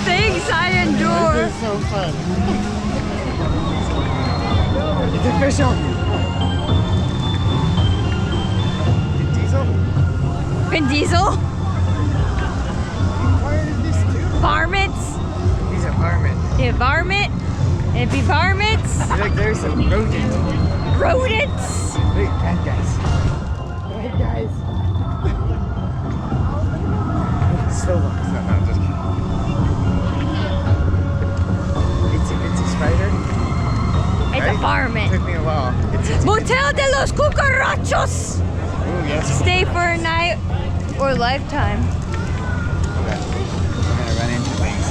things I endure. This is so fun. It's official. Vin Diesel? Where is this too? Varmints? He's a varmint. Yeah, varmint. It'd be varmints. Look, there's some rodents. Rodents. Look, bad guys. Bad guys. So long. No, just kidding. It's a spider. It's a varmint. Took me a while. It's Motel de los Cucarachos. Ooh, yes. Stay for a night or lifetime. Okay. I'm gonna run into things.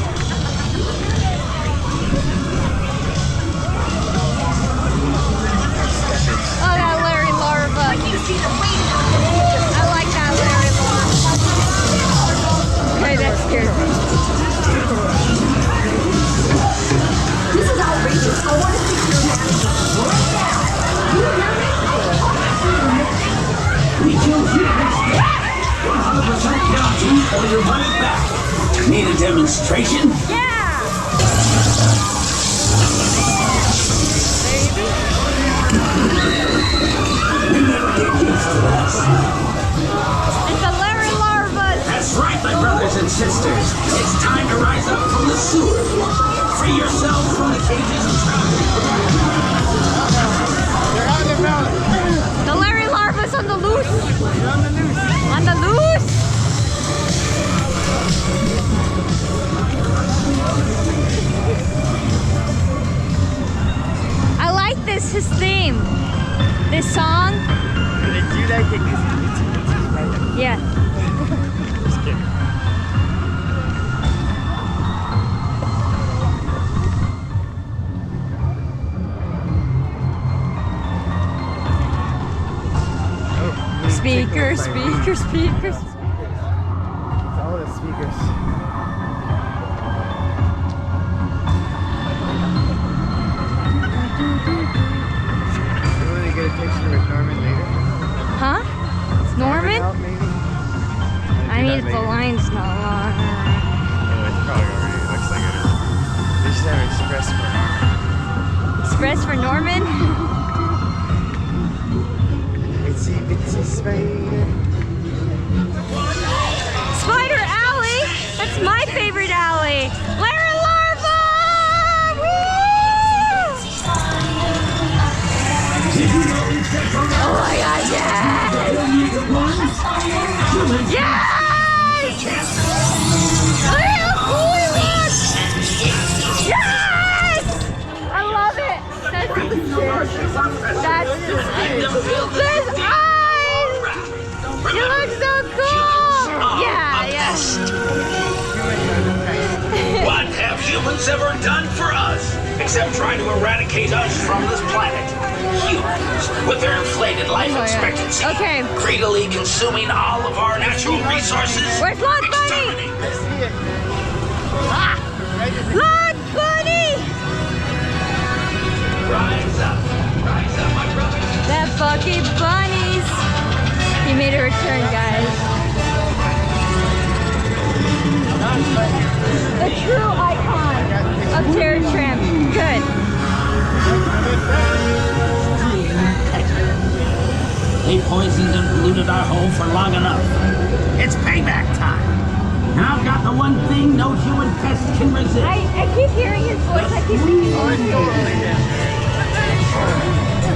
Oh, that Larry larva. I like that Larry larva. Okay, that scared me. This is outrageous. I want to see your manager right now. You hear me? We killed you. 100% guarantee or your money back. Need a demonstration? Yeah! You never get used to this. It's a Larry larva. That's right, my brothers and sisters. It's time to rise up from the sewer. Free yourselves from the cages and traps. They're on the mountain. The Larry larva's on the loose. They're on the loose. On the loose. I like his theme. This song. When they do that, it's spider. Yeah. Just kidding. Speakers, speakers, speakers. It's all the speakers. You want to get a picture with Norman later? Huh? It's Norman? Out, maybe? I mean, the line's not long. Oh, it's probably already. It looks like it is. They should have express for Norman. Express for Norman? Itsy bitsy spider. Spider Alley? That's my favorite alley. Larry larva! Woo! Oh my god, yes! Yes! Look how cool he looks! Yes! I love it! That's there's eyes! You look so cool! Yeah, yeah. What have humans ever done for us? Except trying to eradicate us from this planet. Humans, with their inflated life expectancy, Okay. greedily consuming all of our natural resources. Where's Log Bunny? Ah! Log Bunny! Rise up, my brothers. That Bucky Bunnies! He made a return, guys. The true icon of Tram. Good. They poisoned and polluted our home for long enough. It's payback time. Now I've got the one thing no human pest can resist. I keep hearing his voice. I keep thinking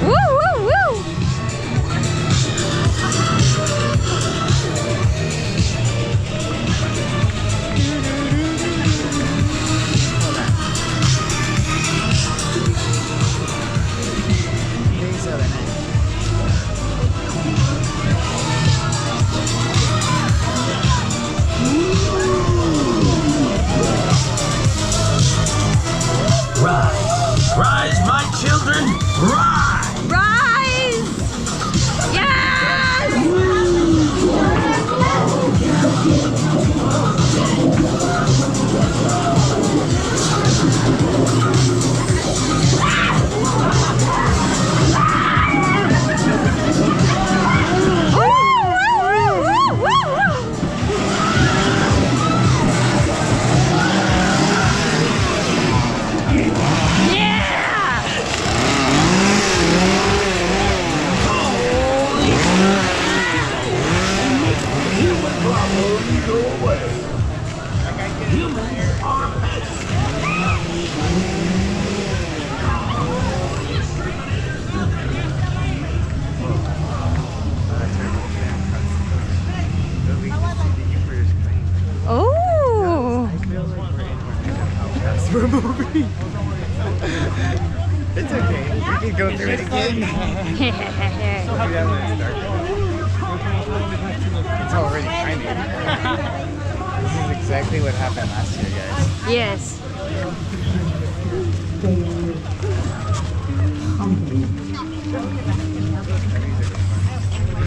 woo, woo, woo! These are the nice. Rise, rise, my children, rise! Rise! Yes! Go away. Humans are magic. Oh. We're moving. It's okay. We can go through it again. It's already tiny. This is exactly what happened last year, guys. Yes.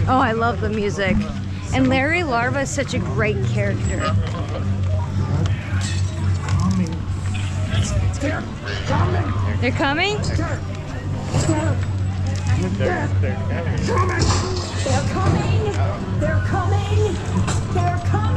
Oh, I love the music. And Larry Larva is such a great character. They're coming? They're coming. They're coming! They're coming! They're coming!